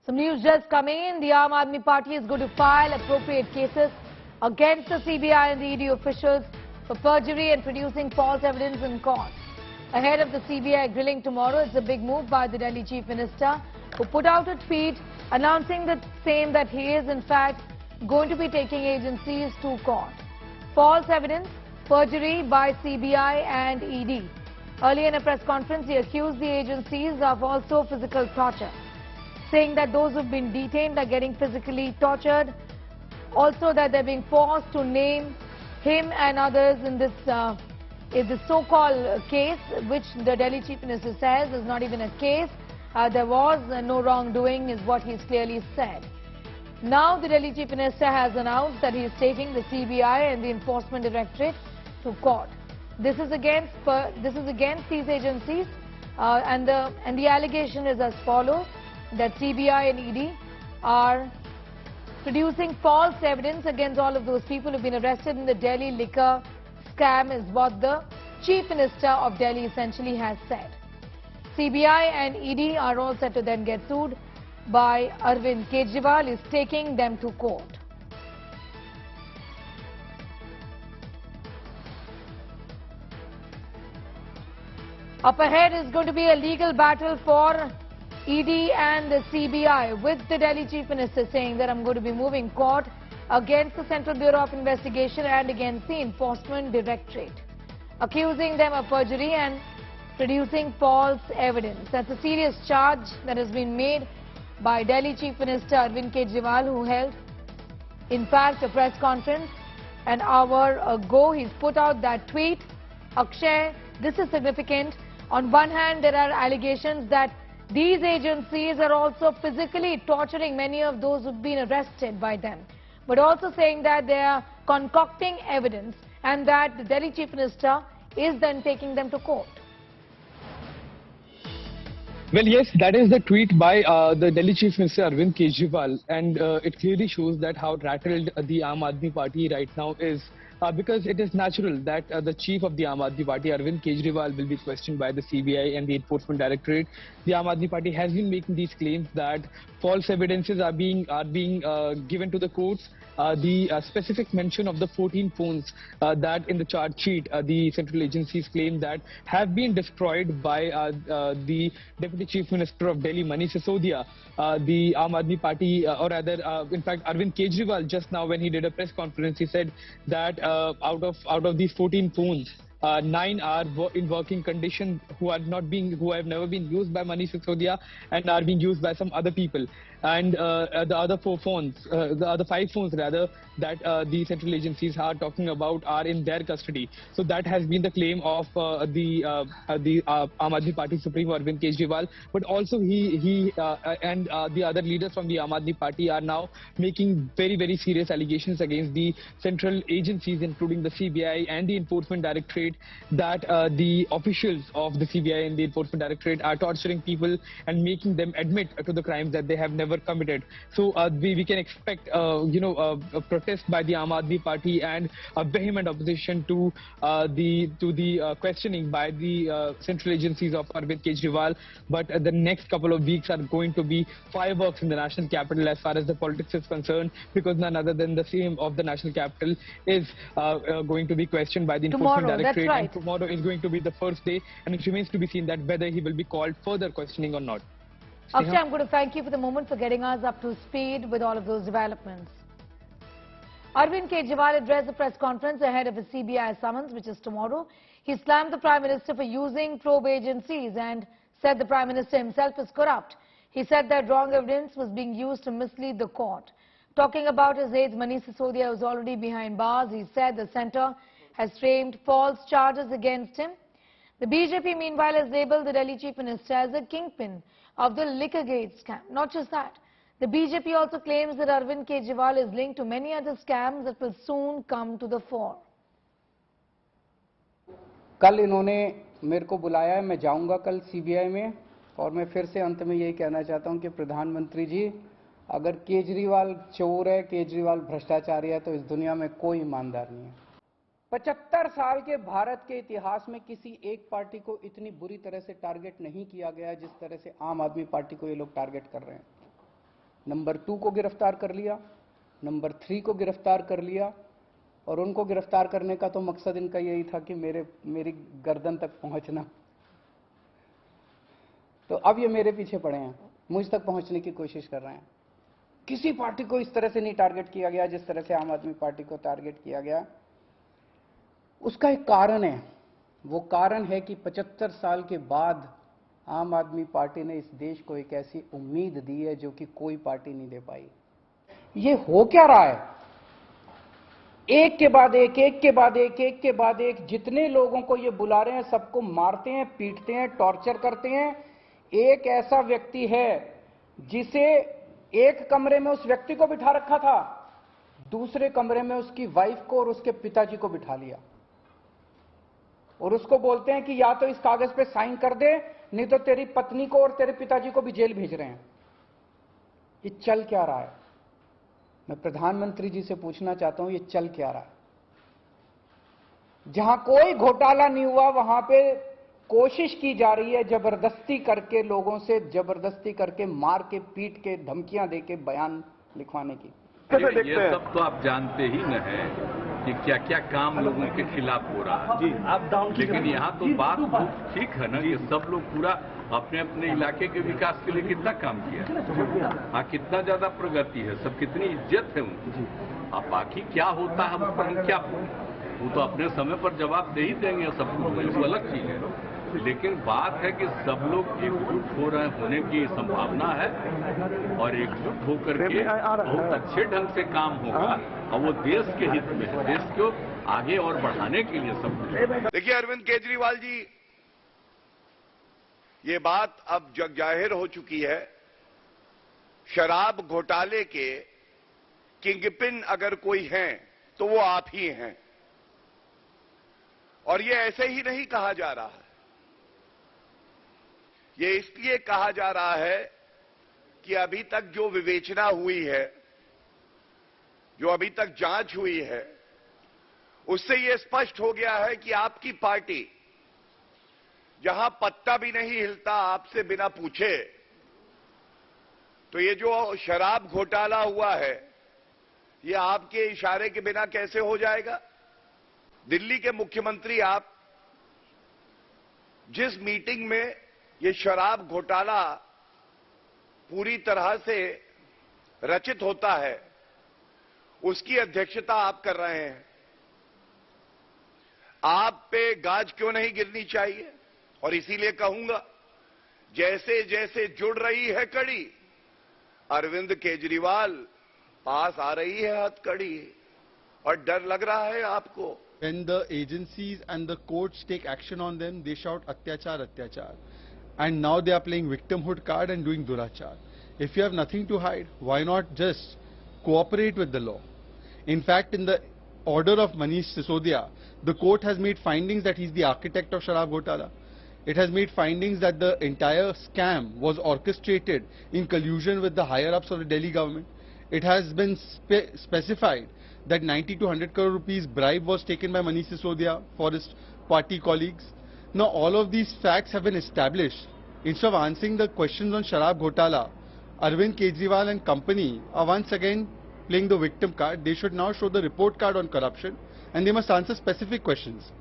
Some news just coming in. The Aam Aadmi Party is going to file appropriate cases against the CBI and the ED officials for perjury and producing false evidence in court. Ahead of the CBI grilling tomorrow, it's a big move by the Delhi Chief Minister, who put out a tweet announcing the same that he is in fact going to be taking agencies to court. False evidence, perjury by CBI and ED. Earlier in a press conference, he accused the agencies of also physical torture, saying that those who've been detained are getting physically tortured. Also that they're being forced to name him and others in this so-called case, which the Delhi Chief Minister says is not even a case. There was no wrongdoing, is what he's clearly said. Now the Delhi Chief Minister has announced that he is taking the CBI and the Enforcement Directorate to court. This is against these agencies, and the allegation is as follows: that CBI and ED are producing false evidence against all of those people who have been arrested in the Delhi liquor scam, is what the Chief Minister of Delhi essentially has said. CBI and ED are all set to then get sued by Arvind Kejriwal, is taking them to court. Up ahead is going to be a legal battle for ED and the CBI, with the Delhi Chief Minister saying that I'm going to be moving court against the Central Bureau of Investigation and against the Enforcement Directorate, accusing them of perjury and producing false evidence. That's a serious charge that has been made by Delhi Chief Minister Arvind Kejriwal, who held, in fact, a press conference an hour ago. He's put out that tweet. Akshay, this is significant. On one hand, there are allegations that these agencies are also physically torturing many of those who've been arrested by them, but also saying that they are concocting evidence and that the Delhi Chief Minister is then taking them to court. Well, yes, that is the tweet by the Delhi Chief Minister Arvind Kejriwal, and it clearly shows that how rattled the Aam Aadmi Party right now is. Because it is natural that the chief of the Aam Aadmi Party, Arvind Kejriwal, will be questioned by the CBI and the Enforcement Directorate. The Aam Aadmi Party has been making these claims that false evidences are being given to the courts. The specific mention of the 14 phones that in the charge sheet the central agencies claim that have been destroyed by the Deputy Chief Minister of Delhi, Manish Sisodia. The Aam Aadmi Party, or rather, in fact, Arvind Kejriwal, just now when he did a press conference, he said that out of these 14 phones, 9 are in working condition, who have never been used by Manish Sisodia and are being used by some other people. And the other 4 phones, the other 5 phones rather, that the central agencies are talking about are in their custody. So that has been the claim of the Aam Aadmi Party Supreme Arvind Kejriwal. But also he and the other leaders from the Aam Aadmi Party are now making very, very serious allegations against the central agencies, including the CBI and the Enforcement Directorate, that the officials of the CBI and the Enforcement Directorate are torturing people and making them admit to the crimes that they have never committed. So we can expect a protest by the Aam Aadmi Party and a vehement opposition to the questioning by the central agencies of Arvind Kejriwal. But the next couple of weeks are going to be fireworks in the national capital as far as the politics is concerned, because none other than the CM of the national capital is going to be questioned by the Enforcement Directorate. Right. And tomorrow is going to be the first day, and it remains to be seen that whether he will be called further questioning or not. Akshay, I'm going to thank you for the moment, for getting us up to speed with all of those developments. Arvind Kejriwal addressed the press conference ahead of his CBI summons, which is tomorrow. He slammed the Prime Minister for using probe agencies and said the Prime Minister himself is corrupt. He said that wrong evidence was being used to mislead the court. Talking about his aides, Manish Sisodia was already behind bars. He said the centre has framed false charges against him. The BJP, meanwhile, has labelled the Delhi Chief Minister as a kingpin of the Liquorgate scam. Not just that, the BJP also claims that Arvind Kejriwal is linked to many other scams that will soon come to the fore. कल इन्होंने मेरे को बुलाया है, मैं जाऊंगा कल CBI में, और मैं फिर से अंत में यही कहना चाहता हूं कि प्रधानमंत्री जी, अगर केजरीवाल चोर है, केजरीवाल भ्रष्टाचारी है, तो इस दुनिया में कोई ईमानदार नहीं है। 75 साल के भारत के इतिहास में किसी एक पार्टी को इतनी बुरी तरह से टारगेट नहीं किया गया जिस तरह से आम आदमी पार्टी को ये लोग टारगेट कर रहे हैं। नंबर 2 को गिरफ्तार कर लिया, नंबर 3 को गिरफ्तार कर लिया, और उनको गिरफ्तार करने का तो मकसद इनका यही था कि मेरी गर्दन तक पहुंचना। तो अब ये मेरे पीछे पड़े हैं, मुझ तक पहुंचने की कोशिश कर रहे हैं। किसी पार्टी को इस तरह से नहीं टारगेट किया गया जिस तरह से आम आदमी पार्टी को टारगेट किया गया। उसका एक कारण है, वो कारण है कि 75 साल के बाद आम आदमी पार्टी ने इस देश को एक ऐसी उम्मीद दी है जो कि कोई पार्टी नहीं दे पाई। ये हो क्या रहा है? एक के बाद एक, एक के बाद एक, एक के बाद एक, जितने लोगों को ये बुला रहे हैं सबको मारते हैं, पीटते हैं, टॉर्चर करते हैं। एक ऐसा व्यक्ति है जिसे एक कमरे में उस व्यक्ति को बिठा रखा था, दूसरे कमरे में उसकी वाइफ को और उसके पिताजी को बिठा लिया, और उसको बोलते हैं कि या तो इस कागज पे साइन कर दे, नहीं तो तेरी पत्नी को और तेरे पिताजी को भी जेल भेज रहे हैं। ये चल क्या रहा है? मैं प्रधानमंत्री जी से पूछना चाहता हूं, ये चल क्या रहा है? जहां कोई घोटाला नहीं हुआ वहां पे कोशिश की जा रही है जबरदस्ती करके, लोगों से जबरदस्ती करके, मार के, पीट के, धमकियां देके बयान लिखवाने की। ये सब तो आप जानते ही न है कि क्या क्या काम लोगों के खिलाफ हो रहा है। लेकिन यहाँ तो बात बहुत ठीक है ना कि सब लोग पूरा अपने अपने इलाके के विकास के लिए कितना काम किया, हाँ कितना ज्यादा प्रगति है, सब कितनी इज्जत है उनकी। अब बाकी क्या होता है उस पर हम क्या बोलें, वो तो अपने समय पर जवाब दे ही देंगे सब कुछ, वो अलग चीज है। लेकिन बात है कि सब लोग एकजुट हो रहे होने की संभावना है, और एकजुट होकर के बहुत अच्छे ढंग से काम होगा, और वो देश के हित में है, देश को आगे और बढ़ाने के लिए सब कुछ। देखिए अरविंद केजरीवाल जी, ये बात अब जग जाहिर हो चुकी है, शराब घोटाले के किंगपिन अगर कोई हैं तो वो आप ही हैं। और ये ऐसे ही नहीं कहा जा रहा है, ये इसलिए कहा जा रहा है कि अभी तक जो विवेचना हुई है, जो अभी तक जांच हुई है, उससे ये स्पष्ट हो गया है कि आपकी पार्टी जहां पत्ता भी नहीं हिलता आपसे बिना पूछे, तो ये जो शराब घोटाला हुआ है ये आपके इशारे के बिना कैसे हो जाएगा? दिल्ली के मुख्यमंत्री आप, जिस मीटिंग में ये शराब घोटाला पूरी तरह से रचित होता है, उसकी अध्यक्षता आप कर रहे हैं। आप पे गाज क्यों नहीं गिरनी चाहिए? और इसीलिए कहूंगा, जैसे जैसे जुड़ रही है कड़ी, अरविंद केजरीवाल पास आ रही है हथकड़ी, और डर लग रहा है आपको। When the agencies and the courts take action on them, they shout atyachar, atyachar. And now they are playing victimhood card and doing durachar. If you have nothing to hide, why not just cooperate with the law? In fact, in the order of Manish Sisodia, the court has made findings that he's the architect of Sharab Ghotala. It has made findings that the entire scam was orchestrated in collusion with the higher-ups of the Delhi government. It has been specified that 90 to 100 crore rupees bribe was taken by Manish Sisodia for his party colleagues. Now all of these facts have been established. Instead of answering the questions on Sharab Ghotala, Arvind Kejriwal and company are once again playing the victim card. They should now show the report card on corruption, and they must answer specific questions.